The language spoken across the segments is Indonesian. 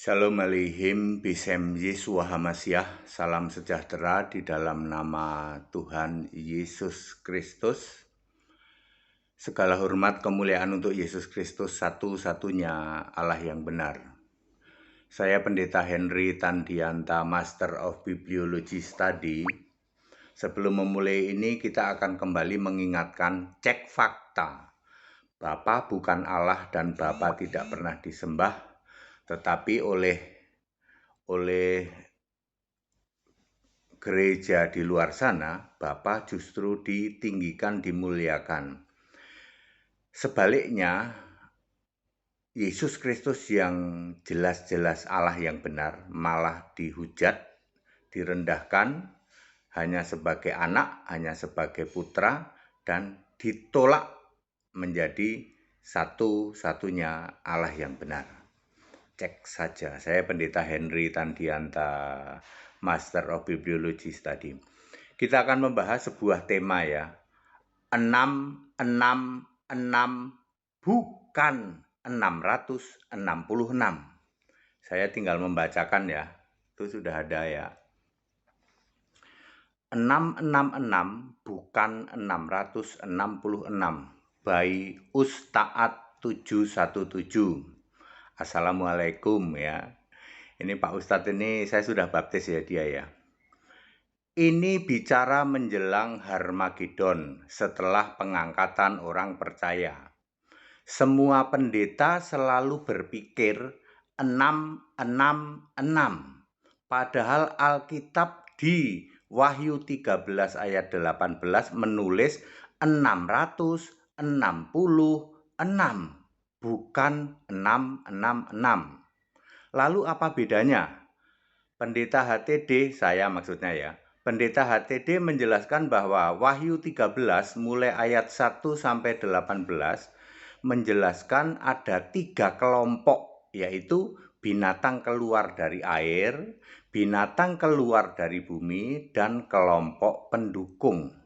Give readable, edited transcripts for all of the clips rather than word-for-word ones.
Shalom Aleihim, Bisem Yesua Hamasyah, salam sejahtera di dalam nama Tuhan Yesus Kristus. Segala hormat kemuliaan untuk Yesus Kristus, satu-satunya Allah yang benar. Saya Pendeta Henry Tandianta, Master of Bibliology Study. Sebelum memulai ini, kita akan kembali mengingatkan cek fakta. Bapa bukan Allah dan Bapa tidak pernah disembah, tetapi oleh gereja di luar sana, Bapa justru ditinggikan, dimuliakan. Sebaliknya, Yesus Kristus yang jelas-jelas Allah yang benar malah dihujat, direndahkan, hanya sebagai anak, hanya sebagai putra, dan ditolak menjadi satu-satunya Allah yang benar. Cek saja, saya Pendeta Henry Tandianta, Master of Bibliology Study. Kita akan membahas sebuah tema ya. 666 bukan 666. Saya tinggal membacakan ya. Itu sudah ada ya. 666 bukan 666 by Ustaad 717. Assalamualaikum ya. Ini Pak Ustadz ini saya sudah baptis ya dia ya. Ini bicara menjelang Harmagedon setelah pengangkatan orang percaya. Semua pendeta selalu berpikir 666. Padahal Alkitab di Wahyu 13 ayat 18 menulis 666. Bukan 666. Lalu apa bedanya? Pendeta HTD, saya maksudnya ya. Pendeta HTD menjelaskan bahwa Wahyu 13 mulai ayat 1 sampai 18 menjelaskan ada 3 kelompok, yaitu binatang keluar dari air, binatang keluar dari bumi, dan kelompok pendukung.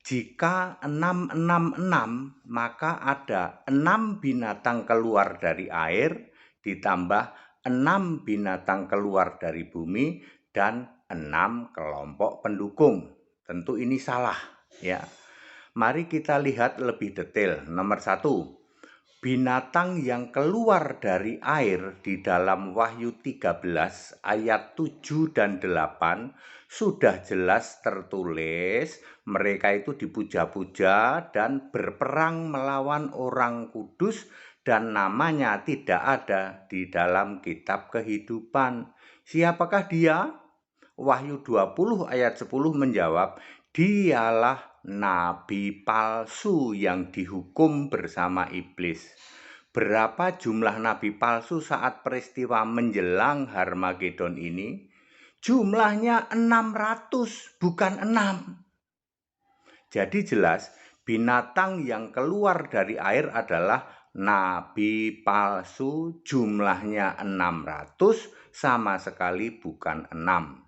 Jika 666, maka ada 6 binatang keluar dari air, ditambah 6 binatang keluar dari bumi, dan 6 kelompok pendukung. Tentu ini salah ya. Mari kita lihat lebih detail. Nomor 1, binatang yang keluar dari air di dalam Wahyu 13 ayat 7 dan 8 sudah jelas tertulis mereka itu dipuja-puja dan berperang melawan orang kudus dan namanya tidak ada di dalam kitab kehidupan. Siapakah dia? Wahyu 20 ayat 10 menjawab, dialah nabi palsu yang dihukum bersama iblis. Berapa jumlah nabi palsu saat peristiwa menjelang Harmagedon ini? Jumlahnya 600, bukan 6. Jadi jelas, binatang yang keluar dari air adalah nabi palsu, jumlahnya 600, sama sekali bukan 6.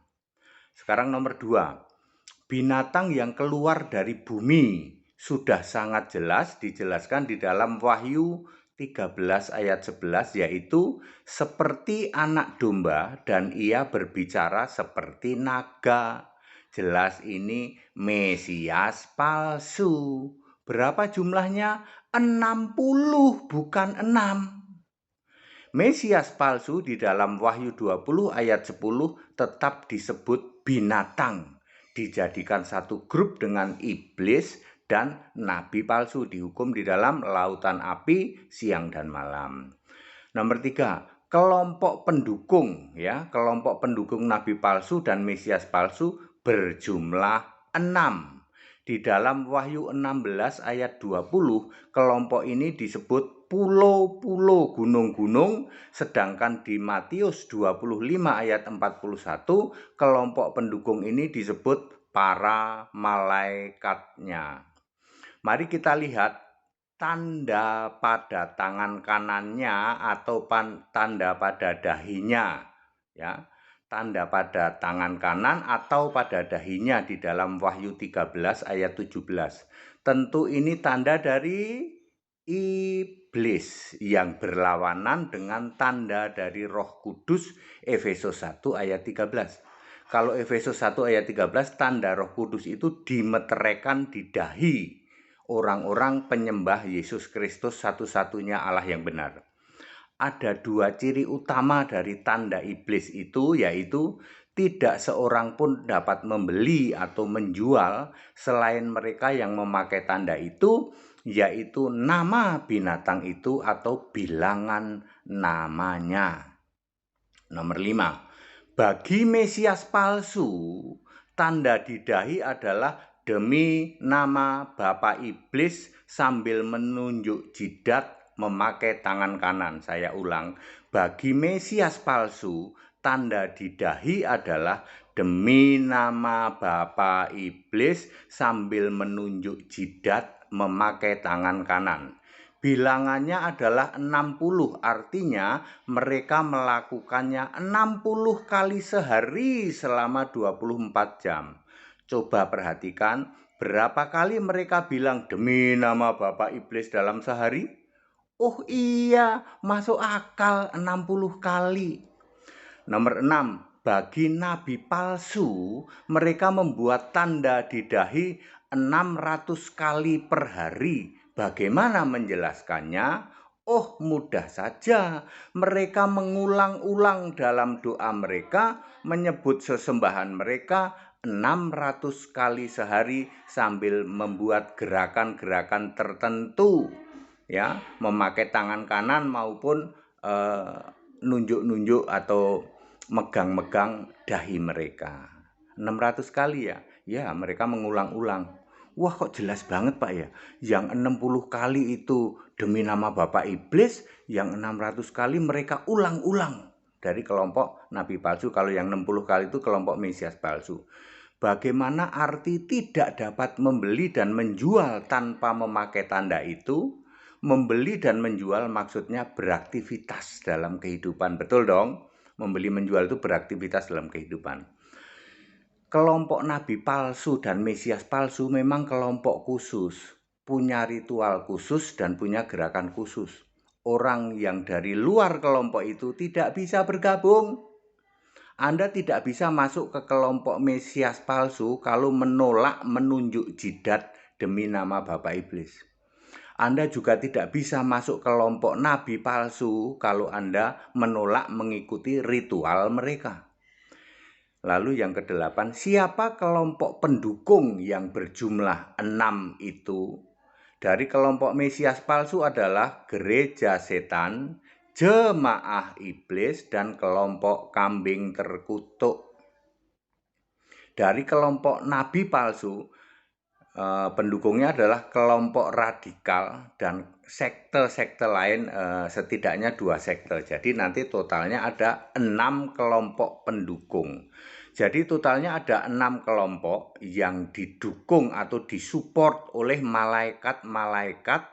Sekarang nomor 2, binatang yang keluar dari bumi sudah sangat jelas dijelaskan di dalam Wahyu 13 ayat 11, yaitu seperti anak domba dan ia berbicara seperti naga. Jelas ini Mesias palsu. Berapa jumlahnya? 60, bukan 6. Mesias palsu di dalam Wahyu 20 ayat 10 tetap disebut binatang. Dijadikan satu grup dengan iblis dan nabi palsu, dihukum di dalam lautan api siang dan malam. Nomor 3, kelompok pendukung ya. Kelompok pendukung nabi palsu dan Mesias palsu berjumlah 6. Di dalam Wahyu 16 ayat 20, kelompok ini disebut pulau-pulau gunung-gunung, sedangkan di Matius 25 ayat 41, kelompok pendukung ini disebut para malaikatnya. Mari kita lihat tanda pada tangan kanannya atau tanda pada dahinya ya. Tanda pada tangan kanan atau pada dahinya di dalam Wahyu 13 ayat 17. Tentu ini tanda dari iblis. iblis yang berlawanan dengan tanda dari Roh Kudus, Efesus 1 ayat 13. Kalau Efesus 1 ayat 13, tanda Roh Kudus itu dimeteraikan di dahi orang-orang penyembah Yesus Kristus satu-satunya Allah yang benar. Ada dua ciri utama dari tanda iblis itu, yaitu tidak seorang pun dapat membeli atau menjual selain mereka yang memakai tanda itu, yaitu nama binatang itu atau bilangan namanya. Nomor 5, bagi Mesias palsu, tanda di dahi adalah demi nama Bapa Iblis sambil menunjuk jidat memakai tangan kanan. Saya ulang, bagi Mesias palsu, tanda di dahi adalah demi nama Bapa Iblis sambil menunjuk jidat memakai tangan kanan. Bilangannya adalah 60, artinya mereka melakukannya 60 kali sehari selama 24 jam. Coba perhatikan berapa kali mereka bilang demi nama Bapak Iblis dalam sehari? Oh iya, masuk akal 60 kali. Nomor 6, bagi nabi palsu, mereka membuat tanda di dahi 600 kali per hari. Bagaimana menjelaskannya? Oh, mudah saja. Mereka mengulang-ulang dalam doa mereka, menyebut sesembahan mereka 600 kali sehari sambil membuat gerakan-gerakan tertentu, ya, memakai tangan kanan maupun nunjuk-nunjuk atau megang-megang dahi mereka. 600 kali ya. Ya, mereka mengulang-ulang. Wah, kok jelas banget Pak ya. Yang 60 kali itu demi nama Bapak Iblis, yang 600 kali mereka ulang-ulang dari kelompok nabi palsu. Kalau yang 60 kali itu kelompok Mesias palsu. Bagaimana arti tidak dapat membeli dan menjual tanpa memakai tanda itu? Membeli dan menjual maksudnya beraktivitas dalam kehidupan. Betul dong? Membeli menjual itu beraktivitas dalam kehidupan. Kelompok nabi palsu dan Mesias palsu memang kelompok khusus, punya ritual khusus dan punya gerakan khusus. Orang yang dari luar kelompok itu tidak bisa bergabung. Anda tidak bisa masuk ke kelompok Mesias palsu kalau menolak menunjuk jidat demi nama Bapak Iblis. Anda juga tidak bisa masuk kelompok nabi palsu kalau Anda menolak mengikuti ritual mereka. Lalu yang ke-8, siapa kelompok pendukung yang berjumlah 6 itu? Dari kelompok Mesias palsu adalah gereja setan, jemaah iblis, dan kelompok kambing terkutuk. Dari kelompok nabi palsu, pendukungnya adalah kelompok radikal dan sekte-sekte lain, setidaknya 2 sekte. Jadi nanti totalnya ada 6 kelompok pendukung. Jadi totalnya ada 6 kelompok yang didukung atau disupport oleh malaikat-malaikat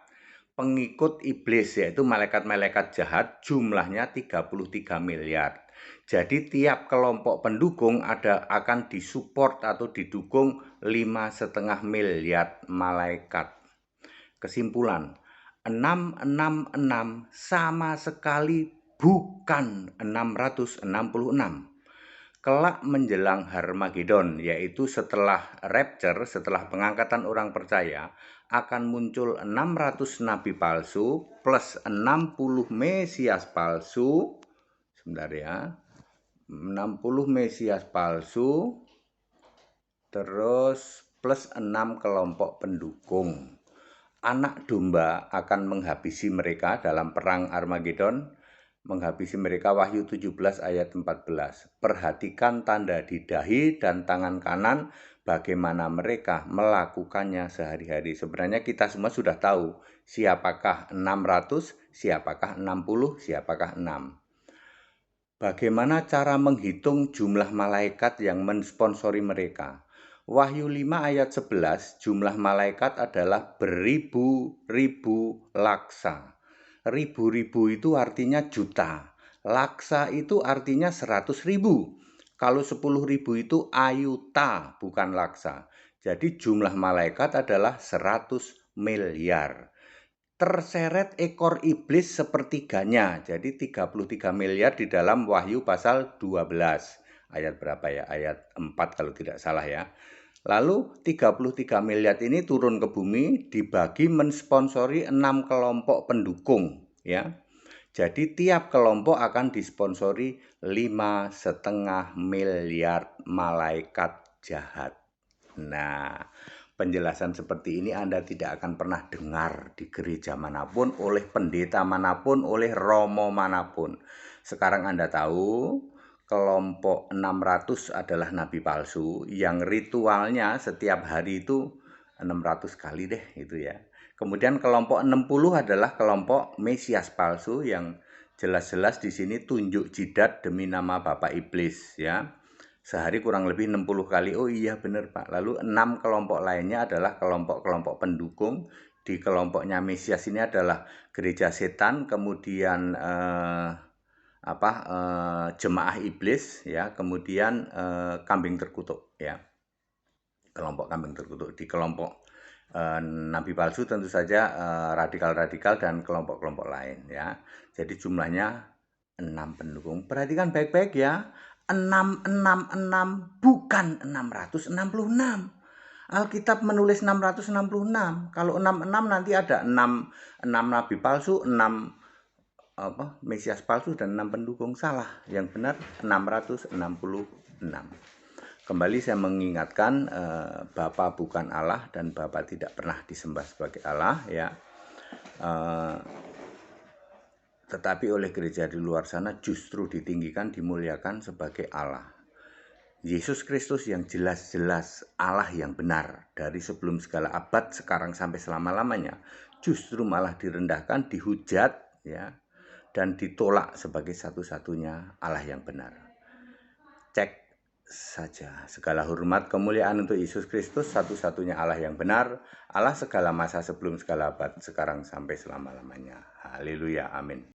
pengikut iblis, yaitu malaikat-malaikat jahat, jumlahnya 33 miliar. Jadi tiap kelompok pendukung akan disupport atau didukung 5,5 miliar malaikat. Kesimpulan, 666 sama sekali bukan 666. Kelak menjelang Harmagedon, yaitu setelah rapture, setelah pengangkatan orang percaya, akan muncul 600 nabi palsu plus 60 Mesias palsu. Sebentar ya. 60 Mesias palsu terus plus 6 kelompok pendukung. Anak domba akan menghabisi mereka dalam perang Armageddon, menghabisi mereka. Wahyu 17 ayat 14. Perhatikan tanda di dahi dan tangan kanan, bagaimana mereka melakukannya sehari-hari. Sebenarnya kita semua sudah tahu siapakah 600, siapakah 60, siapakah 6. Bagaimana cara menghitung jumlah malaikat yang mensponsori mereka? Wahyu 5 ayat 11, jumlah malaikat adalah beribu-ribu laksa. Ribu-ribu itu artinya juta. Laksa itu artinya 100.000. Kalau 10.000 itu ayuta, bukan laksa. Jadi jumlah malaikat adalah 100 miliar. terseret ekor iblis sepertiganya. Jadi 33 miliar di dalam Wahyu pasal 12. Ayat berapa ya? Ayat 4 kalau tidak salah ya. Lalu 33 miliar ini turun ke bumi dibagi mensponsori 6 kelompok pendukung ya. Jadi tiap kelompok akan disponsori 5,5 miliar malaikat jahat. Nah, penjelasan seperti ini Anda tidak akan pernah dengar di gereja manapun, oleh pendeta manapun, oleh romo manapun. Sekarang Anda tahu kelompok 600 adalah nabi palsu yang ritualnya setiap hari itu 600 kali deh itu ya. Kemudian kelompok 60 adalah kelompok Mesias palsu yang jelas-jelas di sini tunjuk jidat demi nama Bapak Iblis ya. Sehari kurang lebih 60 kali. Oh iya benar Pak. Lalu 6 kelompok lainnya adalah kelompok-kelompok pendukung. Di kelompoknya Mesias ini adalah gereja setan, kemudian jemaah iblis ya, kemudian kambing terkutuk ya. Kelompok kambing terkutuk. Di kelompok nabi palsu tentu saja radikal-radikal dan kelompok-kelompok lain ya. Jadi jumlahnya 6 pendukung. Perhatikan baik-baik ya. 666 bukan 666. Alkitab menulis 666. Kalau 66 nanti ada 6 nabi palsu, 6 Mesias palsu dan 6 pendukung. Salah. Yang benar 666. Kembali saya mengingatkan Bapa bukan Allah dan Bapa tidak pernah disembah sebagai Allah ya. Tetapi oleh gereja di luar sana justru ditinggikan, dimuliakan sebagai Allah. Yesus Kristus yang jelas-jelas Allah yang benar dari sebelum segala abad, sekarang sampai selama-lamanya, justru malah direndahkan, dihujat ya, dan ditolak sebagai satu-satunya Allah yang benar. Cek saja. Segala hormat kemuliaan untuk Yesus Kristus, satu-satunya Allah yang benar, Allah segala masa sebelum segala abad, sekarang sampai selama-lamanya. Haleluya, amin.